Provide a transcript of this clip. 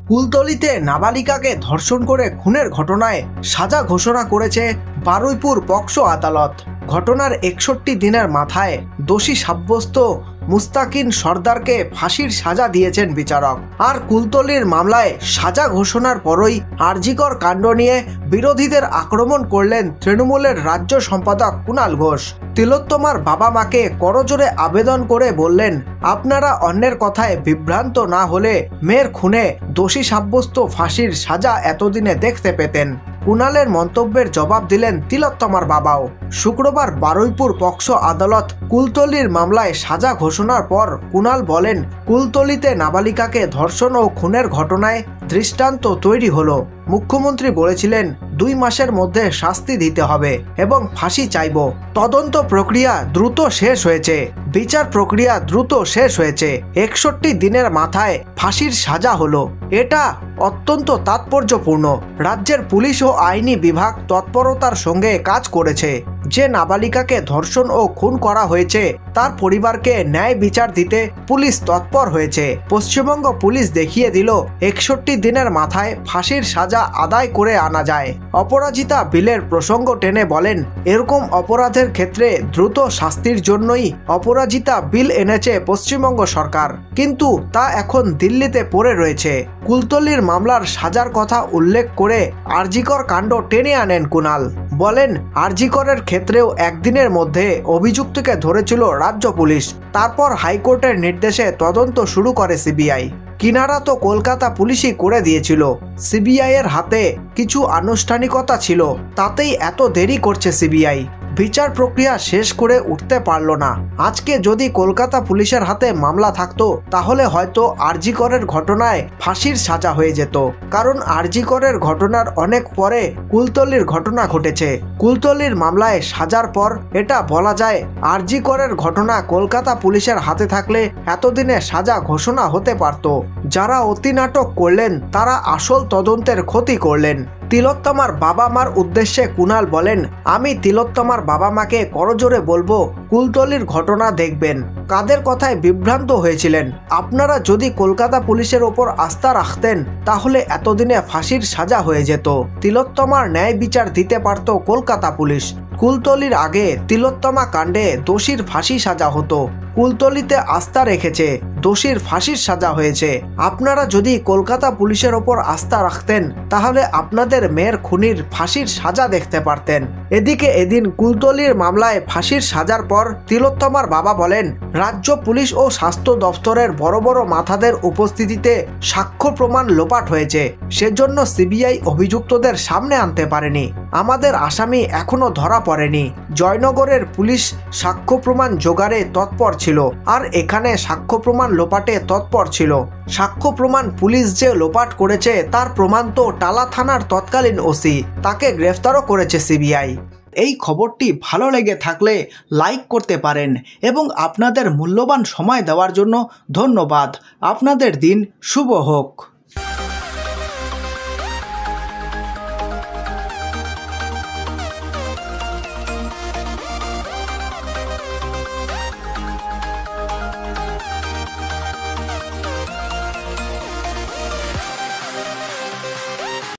কুলতলিতে নাবালিকাকে ধর্ষণ করে খুনের ঘটনায় সাজা ঘোষণা করেছে বারুইপুর পক্সো আদালত। ঘটনার 61 দিনের মাথায় দোষী সাব্যস্ত মুস্তাকিন সর্দারকে ফাঁসির সাজা দিয়েছেন বিচারক। আর কুলতলির মামলায় সাজা ঘোষণার পরই আরজিকর কাণ্ড নিয়ে বিরোধীদের আক্রমণ করলেন তৃণমূলের রাজ্য সম্পাদক কুণাল ঘোষ। তিলোত্তমার বাবা মাকে করজোড়ে আবেদন করে বললেন, আপনারা অন্যের কথায় বিভ্রান্ত না হলে মেয়ের খুনে দোষী সাব্যস্ত ফাঁসির সাজা এতদিনে দেখতে পেতেন। কুণালের মন্তব্যের জবাব দিলেন তিলোত্তমার বাবাও। শুক্রবার বারুইপুর পক্সো আদালত কুলতলির মামলায় সাজা ঘোষণার পর কুণাল বলেন, কুলতলিতে নাবালিকাকে ধর্ষণ ও খুনের ঘটনায় দৃষ্টান্ত তৈরি হলো। মুখ্যমন্ত্রী বলেছিলেন 2 মাসের মধ্যে শাস্তি দিতে হবে এবং ফাঁসি চাইব। তদন্ত প্রক্রিয়া দ্রুত শেষ হয়েছে, বিচার প্রক্রিয়া দ্রুত শেষ হয়েছে। 61 দিনের মাথায় ফাঁসির সাজা হলো। এটা অত্যন্ত তাৎপর্যপূর্ণ। রাজ্যের পুলিশ ও আইনি বিভাগ তৎপরতার সঙ্গে কাজ করেছে। যে নাবালিকাকে ধর্ষণ ও খুন করা হয়েছে তার পরিবারকে ন্যায় বিচার দিতে পুলিশ তৎপর হয়েছে। পশ্চিমবঙ্গ পুলিশ দেখিয়ে দিল 61 দিনের মাথায় ফাঁসির সাজা আদায় করে আনা যায়। অপরাজিতা বিলের প্রসঙ্গ টেনে বলেন, এরকম অপরাধের ক্ষেত্রে দ্রুত শাস্তির জন্যই অপরাজিতা বিল এনেছে পশ্চিমবঙ্গ সরকার, কিন্তু তা এখন দিল্লিতে পড়ে রয়েছে। কুলতলির মামলার সাজার কথা উল্লেখ করে আরজিকর কাণ্ড টেনে আনেন কুণাল। বলেন, আরজিকরের ক্ষেত্রেও একদিনের মধ্যে অভিযুক্তকে ধরেছিল রাজ্য পুলিশ। তারপর হাইকোর্টের নির্দেশে তদন্ত শুরু করে সিবিআই। কিনারা তো কলকাতা পুলিশই করে দিয়েছিল। সিবিআই এর হাতে কিছু আনুষ্ঠানিকতা ছিল, তাতেই এত দেরি করছে সিবিআই। বিচার প্রক্রিয়া শেষ করে উঠতে পারল না। আজকে যদি কলকাতা পুলিশের হাতে মামলা থাকতো তাহলে হয়তো আরজিকরের ঘটনায় ফাঁসির সাজা হয়ে যেত, কারণ আরজিকরের ঘটনার অনেক পরে কুলতলির ঘটনা ঘটেছে। কুলতলির মামলায় সাজার পর এটা বলা যায়, আরজিকরের ঘটনা কলকাতা পুলিশের হাতে থাকলে এতদিনে সাজা ঘোষণা হতে পারত। যারা অতি নাটক করলেন তারা আসল তদন্তের ক্ষতি করলেন। তিলোত্তমার বাবা মার উদ্দেশ্যে কুণাল বলেন, আমি তিলোত্তমার বাবা মাকে করজোড়ে বলবো কুলতলির ঘটনা দেখবেন। কাদের কথায় বিভ্রান্ত হয়েছিলেন? আপনারা যদি কলকাতা পুলিশের ওপর আস্থা রাখতেন তাহলে এতদিনে ফাঁসির সাজা হয়ে যেত। তিলোত্তমার ন্যায় বিচার দিতে পারত কলকাতা পুলিশ। কুলতলির আগে তিলোত্তমা কাণ্ডে দোষীর ফাঁসি সাজা হতো। কুলতলিতে আস্থা রেখেছে, দোষীর ফাঁসির সাজা হয়েছে। আপনারা যদি কলকাতা পুলিশের ওপর আস্থা রাখতেন তাহলে আপনাদের মেয়ের খুনির ফাঁসির সাজা দেখতে পারতেন। এদিকে এদিন কুলতলির মামলায় ফাঁসির সাজার পর তিলোত্তমার বাবা বলেন, রাজ্য পুলিশ ও স্বাস্থ্য দফতরের বড় বড় মাথাদের উপস্থিতিতে সাক্ষ্য প্রমাণ লোপাট হয়েছে, সেজন্য সিবিআই অভিযুক্তদের সামনে আনতে পারেনি। আমাদের আসামি এখনো ধরা পড়েনি। জয়নগরের পুলিশ সাক্ষ্য প্রমাণ জোগাড়ে তৎপর ছিল, আর এখানে সাক্ষ্য প্রমাণ লোপাটে তৎপর ছিল। সাক্ষ্য প্রমাণ পুলিশ যে লোপাট করেছে তার প্রমাণ তো টালা থানার তৎকালীন ওসি, তাকে গ্রেফতারও করেছে সিবিআই। এই খবরটি ভালো লেগে থাকলে লাইক করতে পারেন এবং আপনাদের মূল্যবান সময় দেওয়ার জন্য ধন্যবাদ। আপনাদের দিন শুভ হোক।